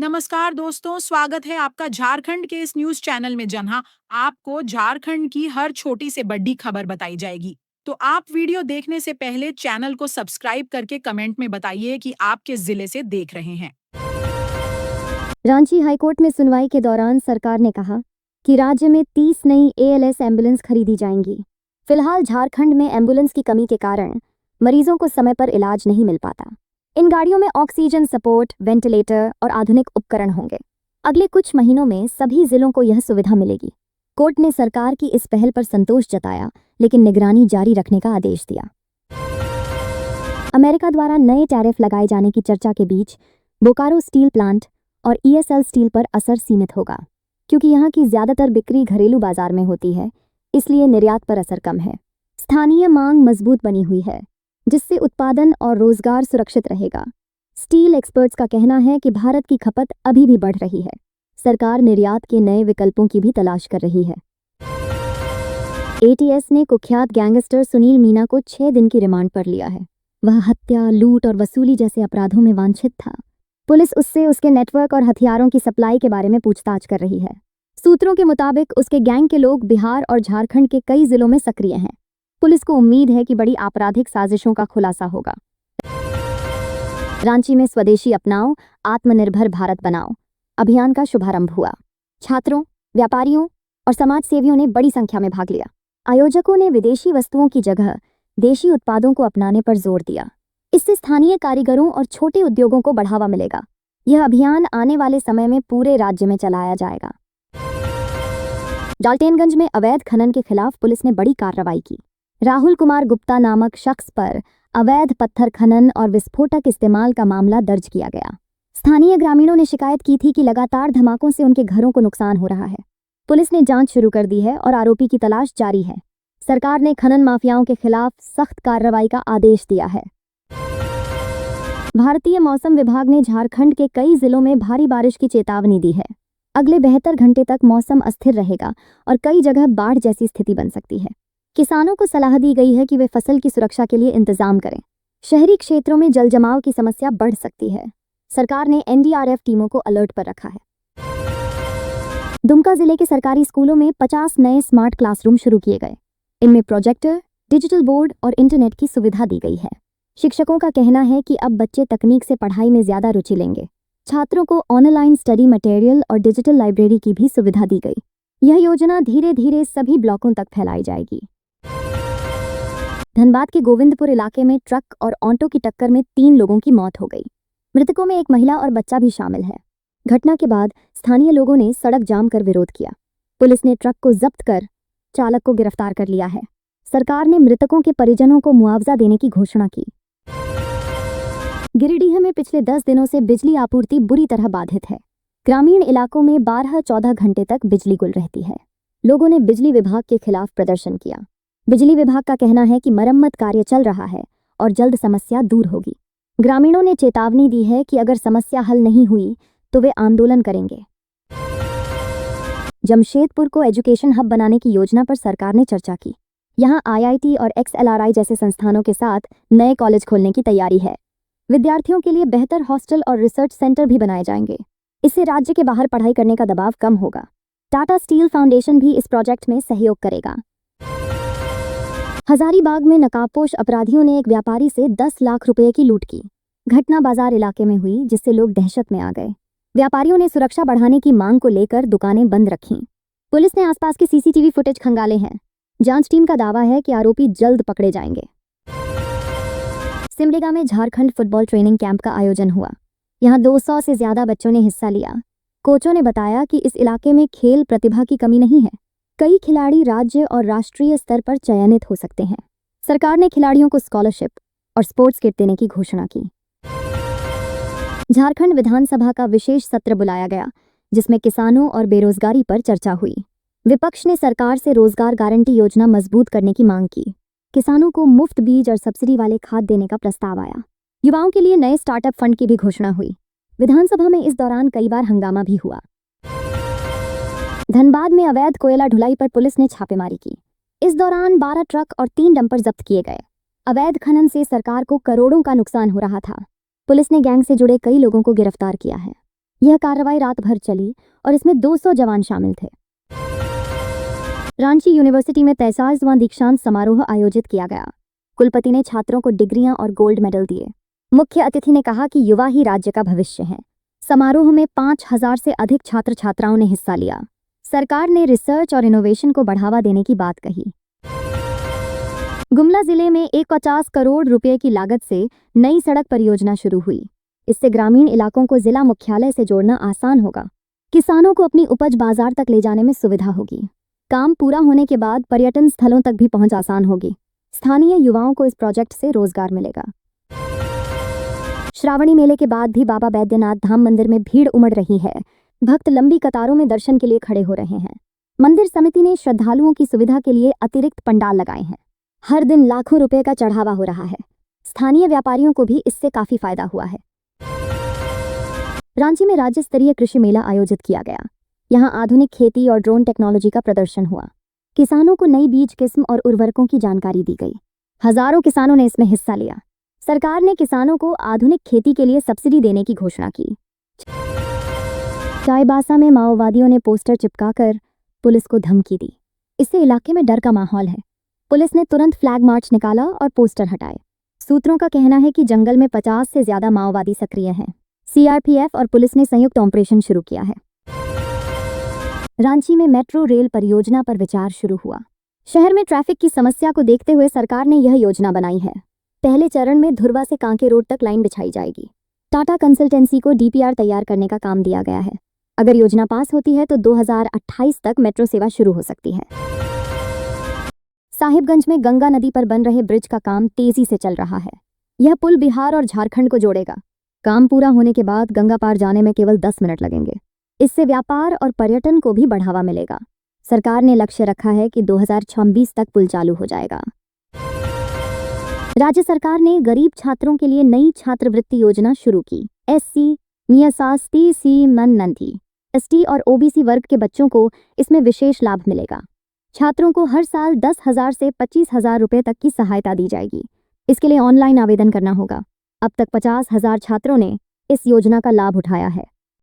नमस्कार दोस्तों, स्वागत है आपका झारखंड के इस न्यूज़ चैनल में जहाँ आपको झारखंड की हर छोटी से बड़ी खबर बताई जाएगी। तो आप वीडियो देखने से पहले चैनल को सब्सक्राइब करके कमेंट में बताइए कि आप किस जिले से देख रहे हैं। रांची हाईकोर्ट में सुनवाई के दौरान सरकार ने कहा कि राज्य में 30 नई एएलएस एम्बुलेंस खरीदी जाएंगी। फिलहाल झारखंड में एम्बुलेंस की कमी के कारण मरीजों को समय पर इलाज नहीं मिल पाता। इन गाड़ियों में ऑक्सीजन सपोर्ट, वेंटिलेटर और आधुनिक उपकरण होंगे। अगले कुछ महीनों में सभी जिलों को यह सुविधा मिलेगी। कोर्ट ने सरकार की इस पहल पर संतोष जताया, लेकिन निगरानी जारी रखने का आदेश दिया। अमेरिका द्वारा नए टैरिफ लगाए जाने की चर्चा के बीच बोकारो स्टील प्लांट और ईएसएल स्टील पर असर सीमित होगा। क्योंकि यहाँ की ज्यादातर बिक्री घरेलू बाजार में होती है, इसलिए निर्यात पर असर कम है। स्थानीय मांग मजबूत बनी हुई है, जिससे उत्पादन और रोजगार सुरक्षित रहेगा। स्टील एक्सपर्ट्स का कहना है कि भारत की खपत अभी भी बढ़ रही है। सरकार निर्यात के नए विकल्पों की भी तलाश कर रही है। एटीएस ने कुख्यात गैंगस्टर सुनील मीना को 6 दिन की रिमांड पर लिया है। वह हत्या, लूट और वसूली जैसे अपराधों में वांछित था। पुलिस उससे उसके नेटवर्क और हथियारों की सप्लाई के बारे में पूछताछ कर रही है। सूत्रों के मुताबिक उसके गैंग के लोग बिहार और झारखंड के कई जिलों में सक्रिय हैं। पुलिस को उम्मीद है कि बड़ी आपराधिक साजिशों का खुलासा होगा। रांची में स्वदेशी अपनाओ, आत्मनिर्भर भारत बनाओ अभियान का शुभारंभ हुआ। छात्रों, व्यापारियों और समाज सेवियों ने बड़ी संख्या में भाग लिया। आयोजकों ने विदेशी वस्तुओं की जगह देशी उत्पादों को अपनाने पर जोर दिया। इससे स्थानीय कारीगरों और छोटे उद्योगों को बढ़ावा मिलेगा। यह अभियान आने वाले समय में पूरे राज्य में चलाया जाएगा। डाल्टेनगंज में अवैध खनन के खिलाफ पुलिस ने बड़ी कार्रवाई की। राहुल कुमार गुप्ता नामक शख्स पर अवैध पत्थर खनन और विस्फोटक इस्तेमाल का मामला दर्ज किया गया। स्थानीय ग्रामीणों ने शिकायत की थी कि लगातार धमाकों से उनके घरों को नुकसान हो रहा है। पुलिस ने जांच शुरू कर दी है और आरोपी की तलाश जारी है। सरकार ने खनन माफियाओं के खिलाफ सख्त कार्रवाई का आदेश दिया है। भारतीय मौसम विभाग ने झारखंड के कई जिलों में भारी बारिश की चेतावनी दी है। अगले 72 घंटे तक मौसम अस्थिर रहेगा और कई जगह बाढ़ जैसी स्थिति बन सकती है। किसानों को सलाह दी गई है कि वे फसल की सुरक्षा के लिए इंतजाम करें। शहरी क्षेत्रों में जलजमाव की समस्या बढ़ सकती है। सरकार ने एनडीआरएफ टीमों को अलर्ट पर रखा है। दुमका जिले के सरकारी स्कूलों में 50 नए स्मार्ट क्लासरूम शुरू किए गए। इनमें प्रोजेक्टर, डिजिटल बोर्ड और इंटरनेट की सुविधा दी गई है। शिक्षकों का कहना है कि अब बच्चे तकनीक से पढ़ाई में ज्यादा रुचि लेंगे। छात्रों को ऑनलाइन स्टडी मटेरियल और डिजिटल लाइब्रेरी की भी सुविधा दी गई। यह योजना धीरे धीरे सभी ब्लॉकों तक फैलाई जाएगी। धनबाद के गोविंदपुर इलाके में ट्रक और ऑटो की टक्कर में 3 लोगों की मौत हो गई। मृतकों में एक महिला और बच्चा भी शामिल है। घटना के बाद स्थानीय लोगों ने सड़क जाम कर विरोध किया। पुलिस ने ट्रक को जब्त कर चालक को गिरफ्तार कर लिया है। सरकार ने मृतकों के परिजनों को मुआवजा देने की घोषणा की। गिरिडीह में पिछले 10 दिनों से बिजली आपूर्ति बुरी तरह बाधित है। ग्रामीण इलाकों में 12-14 घंटे तक बिजली गुल रहती है। लोगों ने बिजली विभाग के खिलाफ प्रदर्शन किया। बिजली विभाग का कहना है कि मरम्मत कार्य चल रहा है और जल्द समस्या दूर होगी। ग्रामीणों ने चेतावनी दी है कि अगर समस्या हल नहीं हुई तो वे आंदोलन करेंगे। जमशेदपुर को एजुकेशन हब बनाने की योजना पर सरकार ने चर्चा की। यहां आईआईटी और एक्सएलआरआई जैसे संस्थानों के साथ नए कॉलेज खोलने की तैयारी है। विद्यार्थियों के लिए बेहतर हॉस्टल और रिसर्च सेंटर भी बनाए जाएंगे। इससे राज्य के बाहर पढ़ाई करने का दबाव कम होगा। टाटा स्टील फाउंडेशन भी इस प्रोजेक्ट में सहयोग करेगा। हजारीबाग में नकाबपोश अपराधियों ने एक व्यापारी से 10 लाख रुपए की लूट की। घटना बाजार इलाके में हुई, जिससे लोग दहशत में आ गए। व्यापारियों ने सुरक्षा बढ़ाने की मांग को लेकर दुकानें बंद रखीं। पुलिस ने आसपास के सीसीटीवी फुटेज खंगाले हैं। जांच टीम का दावा है कि आरोपी जल्द पकड़े जाएंगे। सिमडेगा में झारखंड फुटबॉल ट्रेनिंग कैंप का आयोजन हुआ। यहां 200 से ज्यादा बच्चों ने हिस्सा लिया। कोचों ने बताया कि इस इलाके में खेल प्रतिभा की कमी नहीं है। कई खिलाड़ी राज्य और राष्ट्रीय स्तर पर चयनित हो सकते हैं। सरकार ने खिलाड़ियों को स्कॉलरशिप और स्पोर्ट्स किट देने की घोषणा की। झारखंड विधानसभा का विशेष सत्र बुलाया गया, जिसमें किसानों और बेरोजगारी पर चर्चा हुई। विपक्ष ने सरकार से रोजगार गारंटी योजना मजबूत करने की मांग की। किसानों को मुफ्त बीज और सब्सिडी वाले खाद देने का प्रस्ताव आया। युवाओं के लिए नए स्टार्टअप फंड की भी घोषणा हुई। विधानसभा में इस दौरान कई बार हंगामा भी हुआ। धनबाद में अवैध कोयला ढुलाई पर पुलिस ने छापेमारी की। इस दौरान 12 ट्रक और 3 डंपर जब्त किए गए। अवैध खनन से सरकार को करोड़ों का नुकसान हो रहा था। पुलिस ने गैंग से जुड़े कई लोगों को गिरफ्तार किया है। यह कार्रवाई रात भर चली और इसमें 200 जवान शामिल थे। रांची यूनिवर्सिटी में 43वां दीक्षांत समारोह आयोजित किया गया। कुलपति ने छात्रों को डिग्रियां और गोल्ड मेडल दिए। मुख्य अतिथि ने कहा कि युवा ही राज्य का भविष्य है। समारोह में 5000 से अधिक छात्र छात्राओं ने हिस्सा लिया। सरकार ने रिसर्च और इनोवेशन को बढ़ावा देने की बात कही। गुमला जिले में 150 करोड़ रुपए की लागत से नई सड़क परियोजना शुरू हुई। इससे ग्रामीण इलाकों को जिला मुख्यालय से जोड़ना आसान होगा। किसानों को अपनी उपज बाजार तक ले जाने में सुविधा होगी। काम पूरा होने के बाद पर्यटन स्थलों तक भी पहुंच आसान होगी। स्थानीय युवाओं को इस प्रोजेक्ट से रोजगार मिलेगा। श्रावणी मेले के बाद भी बाबा बैद्यनाथ धाम मंदिर में भीड़ उमड़ रही है। भक्त लंबी कतारों में दर्शन के लिए खड़े हो रहे हैं। मंदिर समिति ने श्रद्धालुओं की सुविधा के लिए अतिरिक्त पंडाल लगाए हैं। हर दिन लाखों रुपए का चढ़ावा हो रहा है। स्थानीय व्यापारियों को भी इससे काफी फायदा हुआ है। रांची में राज्य स्तरीय कृषि मेला आयोजित किया गया। यहां आधुनिक खेती और ड्रोन टेक्नोलॉजी का प्रदर्शन हुआ। किसानों को नई बीज किस्म और उर्वरकों की जानकारी दी गई। हजारों किसानों ने इसमें हिस्सा लिया। सरकार ने किसानों को आधुनिक खेती के लिए सब्सिडी देने की घोषणा की। चाईबासा में माओवादियों ने पोस्टर चिपकाकर पुलिस को धमकी दी। इससे इलाके में डर का माहौल है। पुलिस ने तुरंत फ्लैग मार्च निकाला और पोस्टर हटाए। सूत्रों का कहना है कि जंगल में 50 से ज्यादा माओवादी सक्रिय हैं। सीआरपीएफ और पुलिस ने संयुक्त ऑपरेशन शुरू किया है। रांची में मेट्रो रेल परियोजना पर विचार शुरू हुआ। शहर में ट्रैफिक की समस्या को देखते हुए सरकार ने यह योजना बनाई है। पहले चरण में धुर्वा से कांके रोड तक लाइन बिछाई जाएगी। टाटा कंसल्टेंसी को डीपीआर तैयार करने का काम दिया गया है। अगर योजना पास होती है तो 2028 तक मेट्रो सेवा शुरू हो सकती है। साहिबगंज में गंगा नदी पर बन रहे ब्रिज का काम तेजी से चल रहा है। यह पुल बिहार और झारखंड को जोड़ेगा। काम पूरा होने के बाद गंगा पार जाने में केवल 10 मिनट लगेंगे। इससे व्यापार और पर्यटन को भी बढ़ावा मिलेगा। सरकार ने लक्ष्य रखा है कि 2026 तक पुल चालू हो जाएगा। राज्य सरकार ने गरीब छात्रों के लिए नई छात्रवृत्ति योजना शुरू की। एससी, सी मननंथी, एसटी और ओबीसी वर्ग के बच्चों को इसमें विशेष लाभ मिलेगा। छात्रों को हर साल 10,000 से 25,000 रुपए तक की सहायता दी जाएगी। इसके लिए ऑनलाइन आवेदन करना होगा। अब तक 50,000 छात्रों ने इस योजना का लाभ उठाया है।